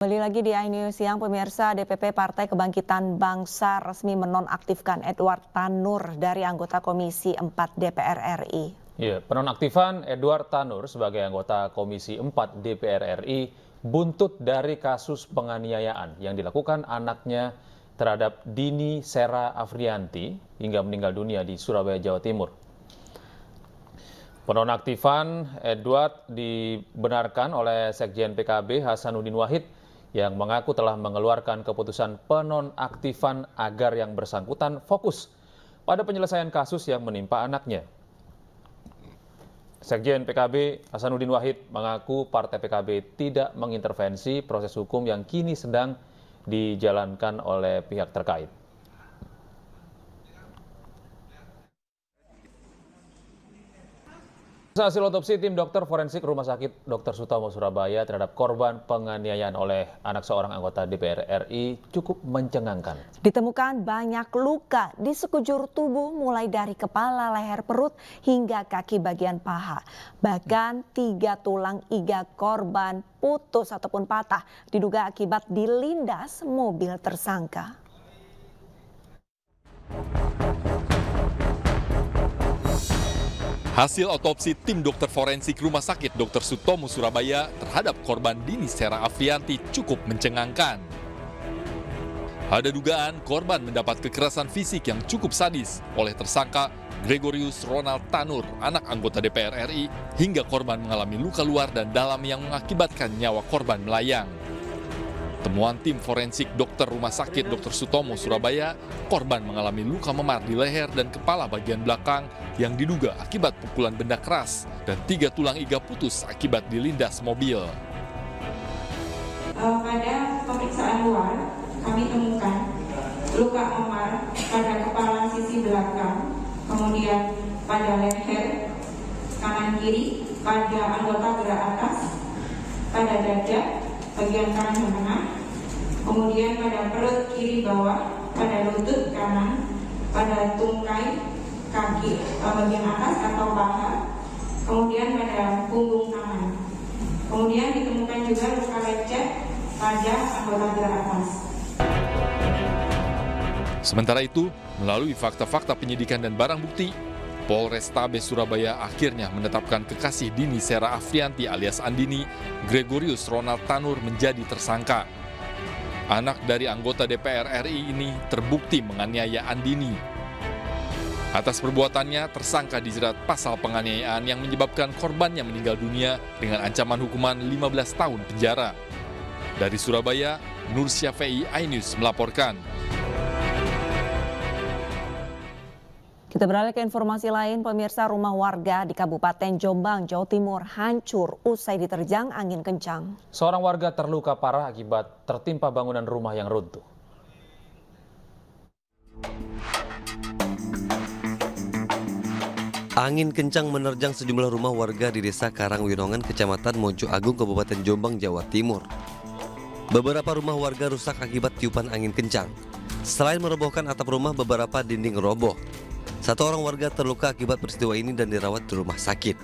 Kembali lagi di iNews Siang, pemirsa. DPP Partai Kebangkitan Bangsa resmi menonaktifkan Edward Tanur dari anggota Komisi 4 DPR RI. Ya, penonaktifan Edward Tanur sebagai anggota Komisi 4 DPR RI buntut dari kasus penganiayaan yang dilakukan anaknya terhadap Dini Sera Afrianti hingga meninggal dunia di Surabaya, Jawa Timur. Penonaktifan Edward dibenarkan oleh Sekjen PKB Hasanuddin Wahid yang mengaku telah mengeluarkan keputusan penonaktifan agar yang bersangkutan fokus pada penyelesaian kasus yang menimpa anaknya. Sekjen PKB Hasanuddin Wahid mengaku Partai PKB tidak mengintervensi proses hukum yang kini sedang dijalankan oleh pihak terkait. Hasil otopsi tim dokter forensik Rumah Sakit Dr. Sutomo Surabaya terhadap korban penganiayaan oleh anak seorang anggota DPR RI cukup mencengangkan. Ditemukan banyak luka di sekujur tubuh mulai dari kepala, leher, perut hingga kaki bagian paha. Bahkan 3 tulang iga korban putus ataupun patah diduga akibat dilindas mobil tersangka. Hasil otopsi tim dokter forensik Rumah Sakit Dr. Sutomo Surabaya terhadap korban Dini Sera Afrianti cukup mencengangkan. Ada dugaan korban mendapat kekerasan fisik yang cukup sadis oleh tersangka Gregorius Ronald Tanur, anak anggota DPR RI, hingga korban mengalami luka luar dan dalam yang mengakibatkan nyawa korban melayang. Temuan tim forensik dokter Rumah Sakit Dr. Sutomo Surabaya, korban mengalami luka memar di leher dan kepala bagian belakang yang diduga akibat pukulan benda keras dan 3 tulang iga putus akibat dilindas mobil. Pada pemeriksaan luar, kami temukan luka memar pada kepala sisi belakang, kemudian pada leher kanan kiri, pada anggota gerak atas, pada dada bagian kanan dan tengah, kemudian pada perut kiri bawah, pada lutut kanan, pada tungkai kaki bagian atas atau paha, kemudian pada punggung kanan. Kemudian ditemukan juga luka lecet pada anggota gerak atas. Sementara itu, melalui fakta-fakta penyidikan dan barang bukti, Polrestabes Surabaya akhirnya menetapkan kekasih Dini Sera Afrianti alias Andini, Gregorius Ronald Tanur menjadi tersangka. Anak dari anggota DPR RI ini terbukti menganiaya Andini. Atas perbuatannya, tersangka dijerat pasal penganiayaan yang menyebabkan korbannya meninggal dunia dengan ancaman hukuman 15 tahun penjara. Dari Surabaya, Nur Syafei, iNews melaporkan. Kita beralih ke informasi lain, pemirsa. Rumah warga di Kabupaten Jombang, Jawa Timur hancur usai diterjang angin kencang. Seorang warga terluka parah akibat tertimpa bangunan rumah yang runtuh. Angin kencang menerjang sejumlah rumah warga di Desa Karangwinongan, Kecamatan Mojo Agung, Kabupaten Jombang, Jawa Timur. Beberapa rumah warga rusak akibat tiupan angin kencang. Selain merobohkan atap rumah, beberapa dinding roboh. 1 orang warga terluka akibat peristiwa ini dan dirawat di rumah sakit.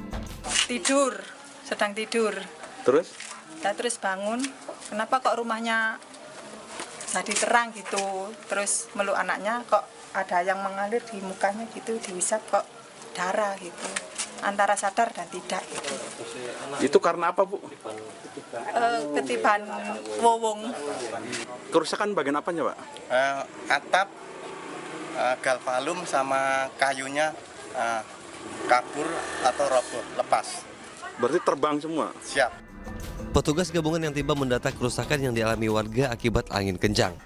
Sedang tidur. Terus? Terus bangun, kenapa kok rumahnya jadi terang gitu. Terus meluk anaknya kok ada yang mengalir di mukanya gitu, dihisap kok darah gitu. Antara sadar dan tidak gitu. Itu karena apa, Bu? Ketiban wowong. Kerusakan bagian apanya, Pak? Atap, galvalum sama kayunya kabur atau roboh, lepas. Berarti terbang semua? Siap. Petugas gabungan yang tiba mendata kerusakan yang dialami warga akibat angin kencang.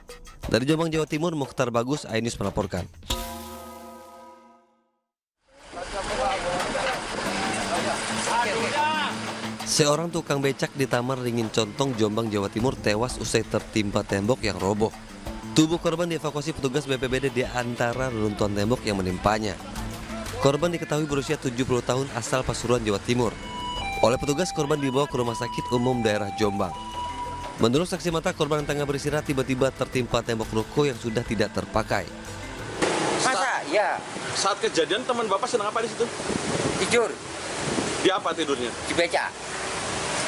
Dari Jombang, Jawa Timur, Mukhtar Bagus, iNews melaporkan. Seorang tukang becak di Tamar Ringin Contong, Jombang, Jawa Timur tewas usai tertimpa tembok yang roboh. Tubuh korban dievakuasi petugas BPBD di antara reruntuhan tembok yang menimpanya. Korban diketahui berusia 70 tahun asal Pasuruan, Jawa Timur. Oleh petugas, korban dibawa ke Rumah Sakit Umum Daerah Jombang. Menurut saksi mata, korban yang tengah beristirahat tiba-tiba tertimpa tembok ruko yang sudah tidak terpakai. Masa? Ya. Saat kejadian teman Bapak sedang apa di situ? Tidur. Di apa tidurnya? Di becak.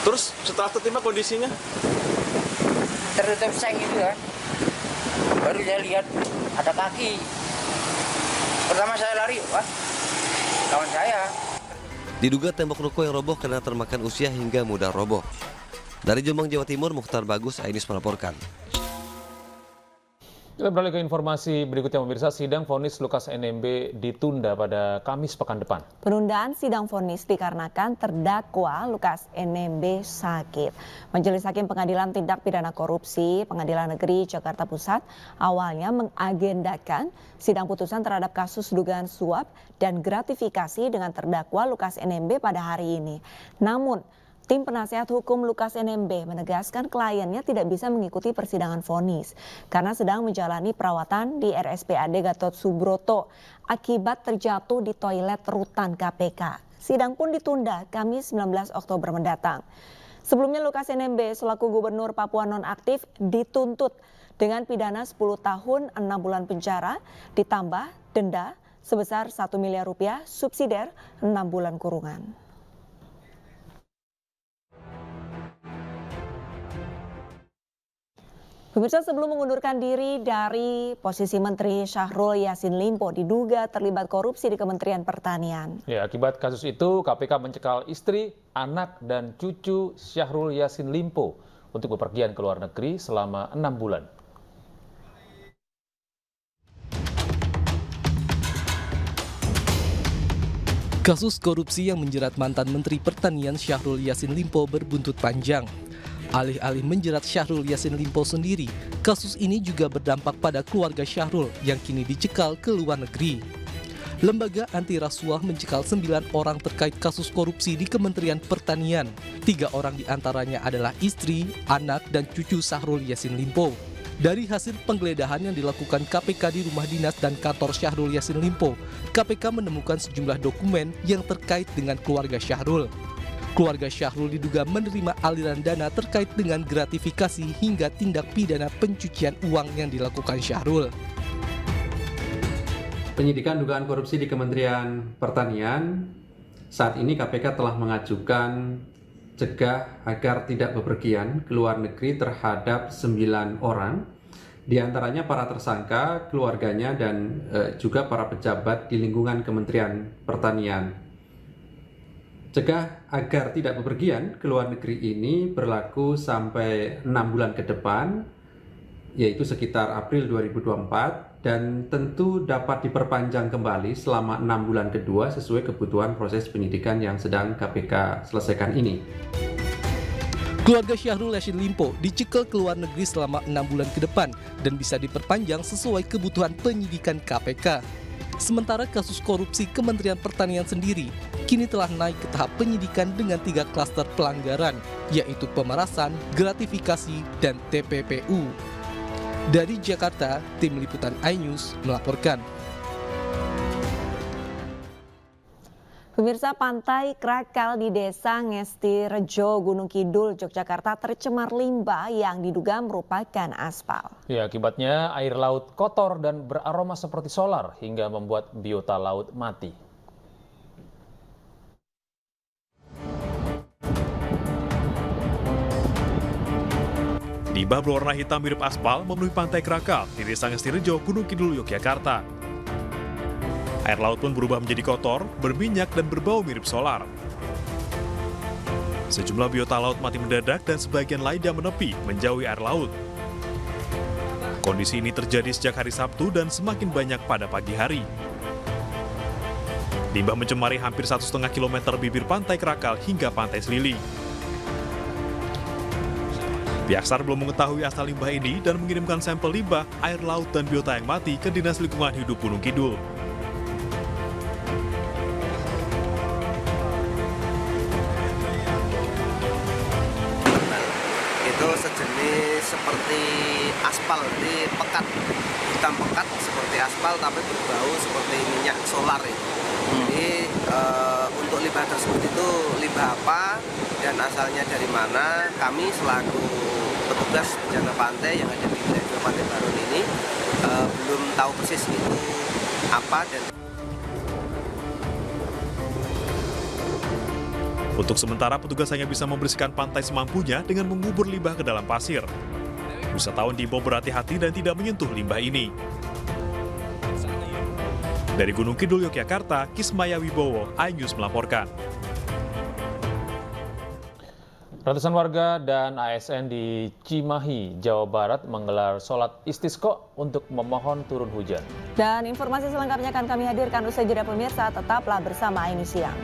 Terus setelah tertimpa kondisinya? tertutup seng itu kan. Baru saya lihat ada kaki. Pertama saya lari, wah kawan saya. Diduga tembok ruko yang roboh karena termakan usia hingga mudah roboh. Dari Jombang, Jawa Timur, Mukhtar Bagus, Ainus melaporkan. Kita beralih ke informasi berikutnya, pemirsa. Sidang vonis Lukas NMB ditunda pada Kamis pekan depan. Penundaan sidang vonis dikarenakan terdakwa Lukas NMB sakit. Majelis Hakim Pengadilan Tindak Pidana Korupsi Pengadilan Negeri Jakarta Pusat awalnya mengagendakan sidang putusan terhadap kasus dugaan suap dan gratifikasi dengan terdakwa Lukas NMB pada hari ini. Namun, tim penasehat hukum Lukas NMB menegaskan kliennya tidak bisa mengikuti persidangan vonis karena sedang menjalani perawatan di RSPAD Gatot Subroto akibat terjatuh di toilet rutan KPK. Sidang pun ditunda Kamis 19 Oktober mendatang. Sebelumnya Lukas NMB selaku Gubernur Papua nonaktif dituntut dengan pidana 10 tahun 6 bulan penjara ditambah denda sebesar 1 miliar rupiah subsidiar 6 bulan kurungan. Pemirsa, sebelum mengundurkan diri dari posisi Menteri, Syahrul Yassin Limpo diduga terlibat korupsi di Kementerian Pertanian. Ya, akibat kasus itu KPK mencekal istri, anak, dan cucu Syahrul Yassin Limpo untuk bepergian ke luar negeri selama 6 bulan. Kasus korupsi yang menjerat mantan Menteri Pertanian Syahrul Yassin Limpo berbuntut panjang. Alih-alih menjerat Syahrul Yassin Limpo sendiri, kasus ini juga berdampak pada keluarga Syahrul yang kini dicekal ke luar negeri. Lembaga anti rasuah mencekal 9 orang terkait kasus korupsi di Kementerian Pertanian. 3 orang diantaranya adalah istri, anak, dan cucu Syahrul Yassin Limpo. Dari hasil penggeledahan yang dilakukan KPK di rumah dinas dan kantor Syahrul Yassin Limpo, KPK menemukan sejumlah dokumen yang terkait dengan keluarga Syahrul. Keluarga Syahrul diduga menerima aliran dana terkait dengan gratifikasi hingga tindak pidana pencucian uang yang dilakukan Syahrul. Penyidikan dugaan korupsi di Kementerian Pertanian, saat ini KPK telah mengajukan cegah agar tidak bepergian ke luar negeri terhadap 9 orang, di antaranya para tersangka, keluarganya, dan juga para pejabat di lingkungan Kementerian Pertanian. Cegah agar tidak bepergian ke luar negeri ini berlaku sampai 6 bulan ke depan, yaitu sekitar April 2024, dan tentu dapat diperpanjang kembali selama 6 bulan kedua sesuai kebutuhan proses penyidikan yang sedang KPK selesaikan ini. Keluarga Syahrul Yassin Limpo dicekal ke luar negeri selama 6 bulan ke depan dan bisa diperpanjang sesuai kebutuhan penyidikan KPK. Sementara kasus korupsi Kementerian Pertanian sendiri kini telah naik ke tahap penyidikan dengan 3 klaster pelanggaran, yaitu pemerasan, gratifikasi, dan TPPU. Dari Jakarta, Tim Liputan iNews melaporkan. Pemirsa, pantai Krakal di Desa Ngesti Rejo, Gunung Kidul, Yogyakarta tercemar limbah yang diduga merupakan aspal. Ya, akibatnya air laut kotor dan beraroma seperti solar hingga membuat biota laut mati. Limbah berwarna hitam mirip aspal memenuhi pantai Krakal di Desa Ngesti Rejo, Gunung Kidul, Yogyakarta. Air laut pun berubah menjadi kotor, berminyak, dan berbau mirip solar. Sejumlah biota laut mati mendadak dan sebagian lainnya menepi menjauhi air laut. Kondisi ini terjadi sejak hari Sabtu dan semakin banyak pada pagi hari. Limbah mencemari hampir 1,5 km bibir pantai Krakal hingga pantai Selili. Pihak SAR belum mengetahui asal limbah ini dan mengirimkan sampel limbah, air laut, dan biota yang mati ke Dinas Lingkungan Hidup Gunung Kidul. Itu sejenis seperti aspal, jadi pekat, hitam pekat seperti aspal tapi berbau seperti minyak solar itu. Jadi untuk limbah tersebut itu limbah apa dan asalnya dari mana, kami selaku petugas penjaga pantai yang ada di wilayah Pantai Barun ini belum tahu persis itu apa. Dan untuk sementara petugas hanya bisa membersihkan pantai semampunya dengan mengubur limbah ke dalam pasir. Wisatawan diimbau berhati-hati dan tidak menyentuh limbah ini. Dari Gunung Kidul, Yogyakarta, Kismaya Wibowo, iNews melaporkan. Ratusan warga dan ASN di Cimahi, Jawa Barat menggelar sholat istisqa untuk memohon turun hujan. Dan informasi selengkapnya akan kami hadirkan usai jeda pemirsa, tetaplah bersama iNews Siang.